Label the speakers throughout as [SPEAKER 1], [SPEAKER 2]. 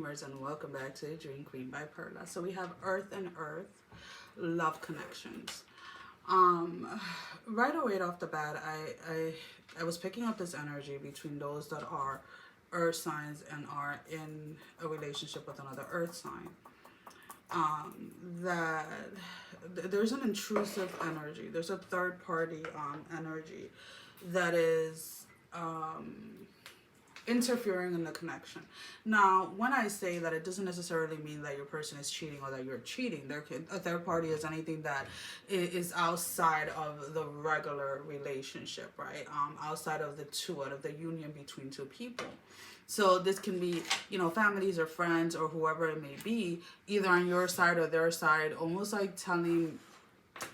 [SPEAKER 1] dreamers, and welcome back to Dream Queen by Perla. So we have Earth and Earth, love connections. Right away off the bat, I was picking up this energy between those that are Earth signs and are in a relationship with another Earth sign. That there's an intrusive energy. There's a third party energy that is interfering in the connection. Now, when I say that, it doesn't necessarily mean that your person is cheating or that you're cheating. A third party is anything that is outside of the regular relationship, right? Outside of out of the union between two people. So this can be, families or friends or whoever it may be, either on your side or their side, almost like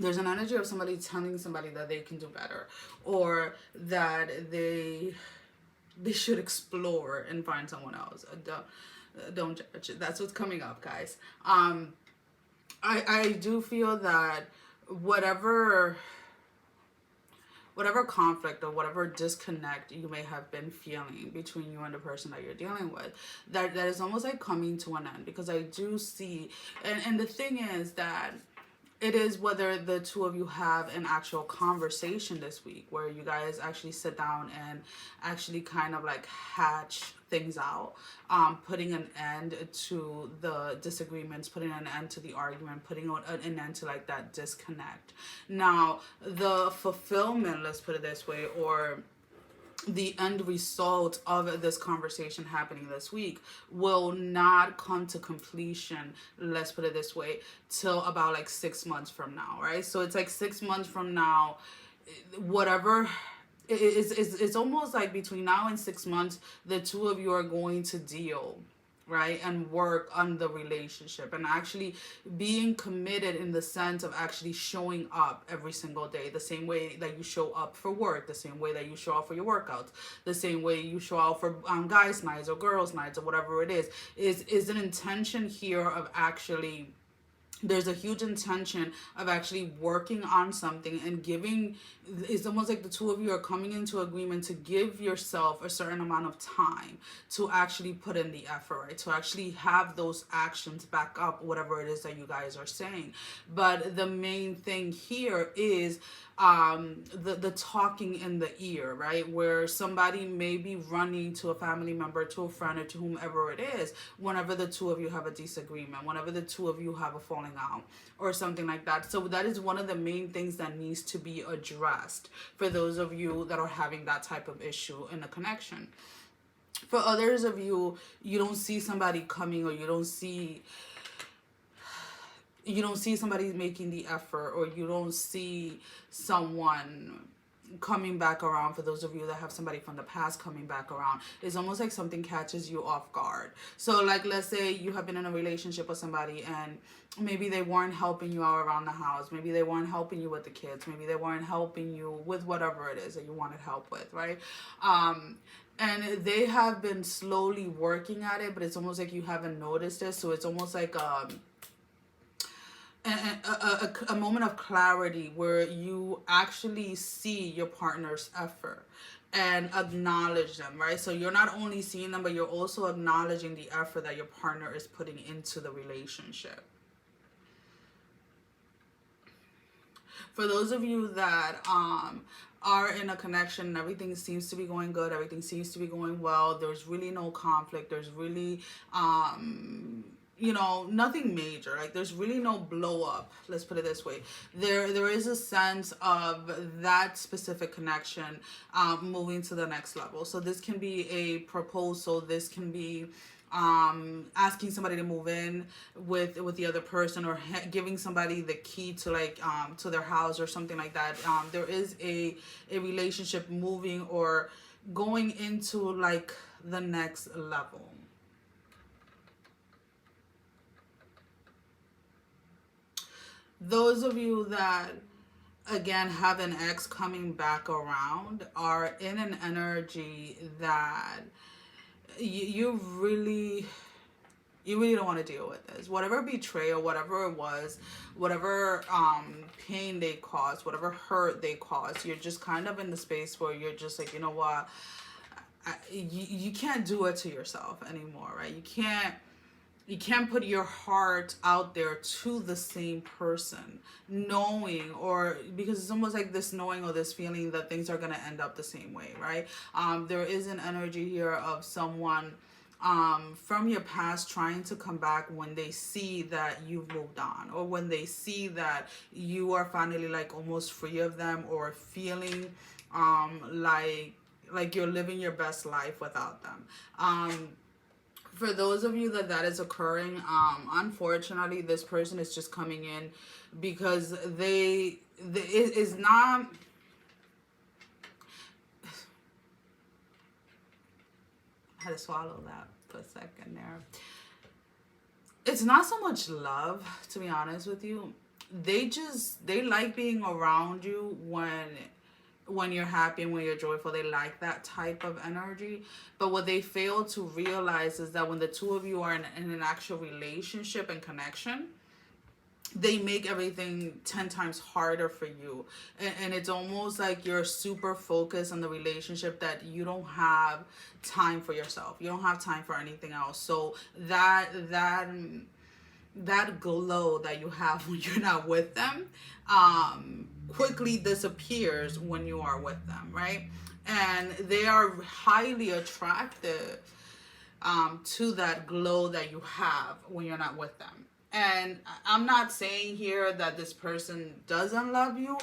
[SPEAKER 1] there's an energy of somebody telling somebody that they can do better, or that they should explore and find someone else. Don't judge it. That's what's coming up, guys. I do feel that whatever conflict or whatever disconnect you may have been feeling between you and the person that you're dealing with, that is almost like coming to an end, because I do see, and the thing is that it is whether the two of you have an actual conversation this week where you guys actually sit down and actually kind of like hatch things out, putting an end to the disagreements, putting an end to the argument, putting an end to like that disconnect. Now, the fulfillment, let's put it this way, or the end result of this conversation happening this week will not come to completion, let's put it this way, till about like 6 months from now, right? So it's like 6 months from now, whatever, it's almost like between now and 6 months, the two of you are going to deal, right, and work on the relationship and actually being committed in the sense of actually showing up every single day, the same way that you show up for work, the same way that you show up for your workouts, the same way you show up for guys' nights or girls' nights or whatever it is an intention here of actually, there's a huge intention of actually working on something and giving. It's almost like the two of you are coming into agreement to give yourself a certain amount of time to actually put in the effort, right? To actually have those actions back up whatever it is that you guys are saying. But the main thing here is the talking in the ear, right? Where somebody may be running to a family member, to a friend, or to whomever it is, whenever the two of you have a disagreement, whenever the two of you have a falling out or something like that. So that is one of the main things that needs to be addressed for those of you that are having that type of issue in a connection. For others of you, you don't see somebody coming, or you don't see somebody making the effort, or you don't see someone coming back around. For those of you that have somebody from the past coming back around, it's almost like something catches you off guard. So like, let's say you have been in a relationship with somebody and maybe they weren't helping you out around the house, maybe they weren't helping you with the kids, maybe they weren't helping you with whatever it is that you wanted help with, right? And they have been slowly working at it, but it's almost like you haven't noticed it. So it's almost like a moment of clarity where you actually see your partner's effort and acknowledge them, right? So you're not only seeing them, but you're also acknowledging the effort that your partner is putting into the relationship. For those of you that are in a connection and everything seems to be going good, everything seems to be going well, there's really no conflict, there's really nothing major, like there's really no blow up, let's put it this way. There is a sense of that specific connection moving to the next level. So this can be a proposal, this can be asking somebody to move in with the other person, or giving somebody the key to like to their house or something like that. There is a relationship moving or going into like the next level. Those of you that, again, have an ex coming back around are in an energy that you really don't want to deal with this. Whatever betrayal, whatever it was, whatever pain they caused, whatever hurt they caused, you're just kind of in the space where you're just like, you know what, you can't do it to yourself anymore, right? You can't you can't put your heart out there to the same person, knowing, or because it's almost like this knowing or this feeling that things are going to end up the same way, right? There is an energy here of someone from your past trying to come back when they see that you've moved on, or when they see that you are finally like almost free of them, or feeling like you're living your best life without them. For those of you that that is occurring, unfortunately, this person is just coming in because it is not. I had to swallow that for a second there. It's not so much love, to be honest with you. They like being around you when you're happy and when you're joyful. They like that type of energy. But what they fail to realize is that when the two of you are in an actual relationship and connection, they make everything 10 times harder for you. And it's almost like you're super focused on the relationship that you don't have time for yourself. You don't have time for anything else. So that glow that you have when you're not with them quickly disappears when you are with them, right? And they are highly attracted to that glow that you have when you're not with them. And I'm not saying here that this person doesn't love you,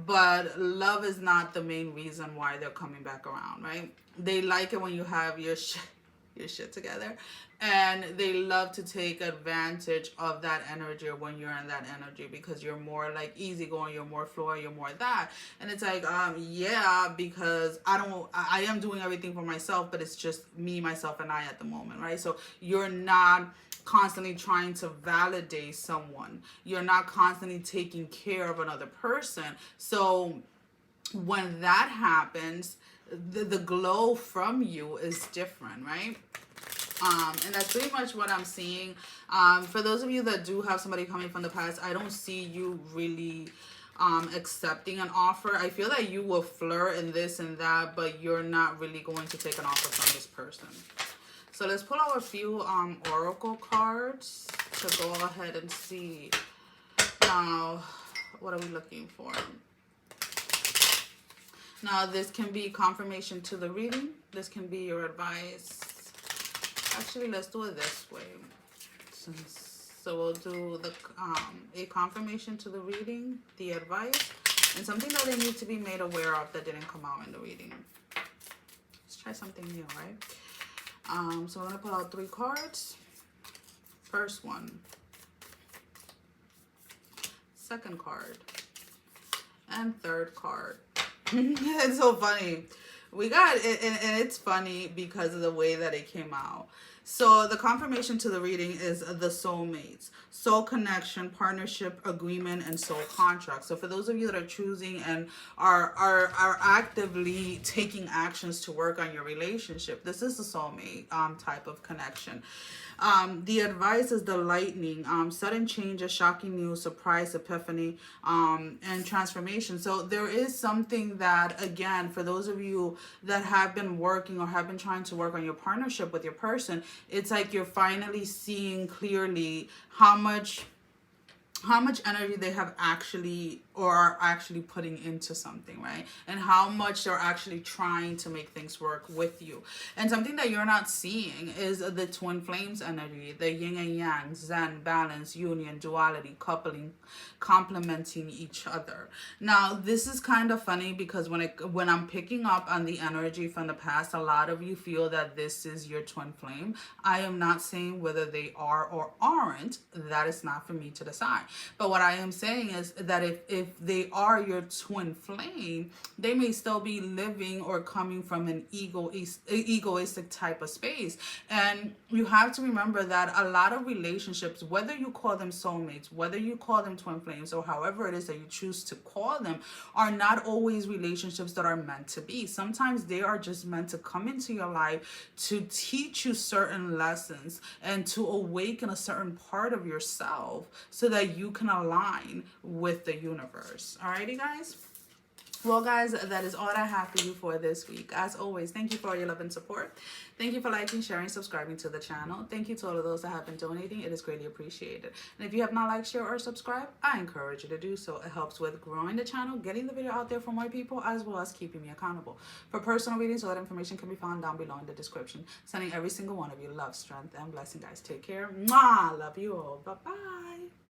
[SPEAKER 1] but love is not the main reason why they're coming back around, right? They like it when you have your shit together, and they love to take advantage of that energy, or when you're in that energy, because you're more like easygoing, you're more flowy, you're more that. And it's like, yeah, because I am doing everything for myself, but it's just me, myself, and I at the moment, right? So you're not constantly trying to validate someone. You're not constantly taking care of another person. So when that happens, the glow from you is different, right? And that's pretty much what I'm seeing. For those of you that do have somebody coming from the past, I don't see you really accepting an offer. I feel that you will flirt and this and that, but you're not really going to take an offer from this person. So let's pull out a few oracle cards to go ahead and see. Now, what are we looking for? Now, this can be confirmation to the reading. This can be your advice. Actually, let's do it this way. So we'll do the a confirmation to the reading, the advice, and something that they need to be made aware of that didn't come out in the reading. Let's try something new, right? So I'm going to pull out 3 cards. First one. Second card. And third card. It's so funny. We got it, and it's funny because of the way that it came out. So the confirmation to the reading is the soulmates, soul connection, partnership, agreement, and soul contract. So for those of you that are choosing and are actively taking actions to work on your relationship, this is the soulmate type of connection. The advice is the lightning, sudden changes, shocking news, surprise, epiphany, and transformation. So there is something that, again, for those of you that have been working or have been trying to work on your partnership with your person, it's like you're finally seeing clearly how much energy they have actually or are actually putting into something, right? And how much they're actually trying to make things work with you. And something that you're not seeing is the twin flames energy, the yin and yang, zen, balance, union, duality, coupling, complementing each other. Now, this is kind of funny because when I'm picking up on the energy from the past, a lot of you feel that this is your twin flame. I am not saying whether they are or aren't. That is not for me to decide. But what I am saying is that if they are your twin flame, they may still be living or coming from an egoistic type of space. And you have to remember that a lot of relationships, whether you call them soulmates, whether you call them twin flames, or however it is that you choose to call them, are not always relationships that are meant to be. Sometimes they are just meant to come into your life to teach you certain lessons and to awaken a certain part of yourself so that you can align with the universe. Alrighty, guys? Well, guys, that is all I have for you for this week. As always, thank you for all your love and support. Thank you for liking, sharing, subscribing to the channel. Thank you to all of those that have been donating. It is greatly appreciated. And if you have not liked, share, or subscribe, I encourage you to do so. It helps with growing the channel, getting the video out there for more people, as well as keeping me accountable. For personal readings, all that information can be found down below in the description. Sending every single one of you love, strength, and blessing, guys. Take care. Mwah! Love you all. Bye-bye.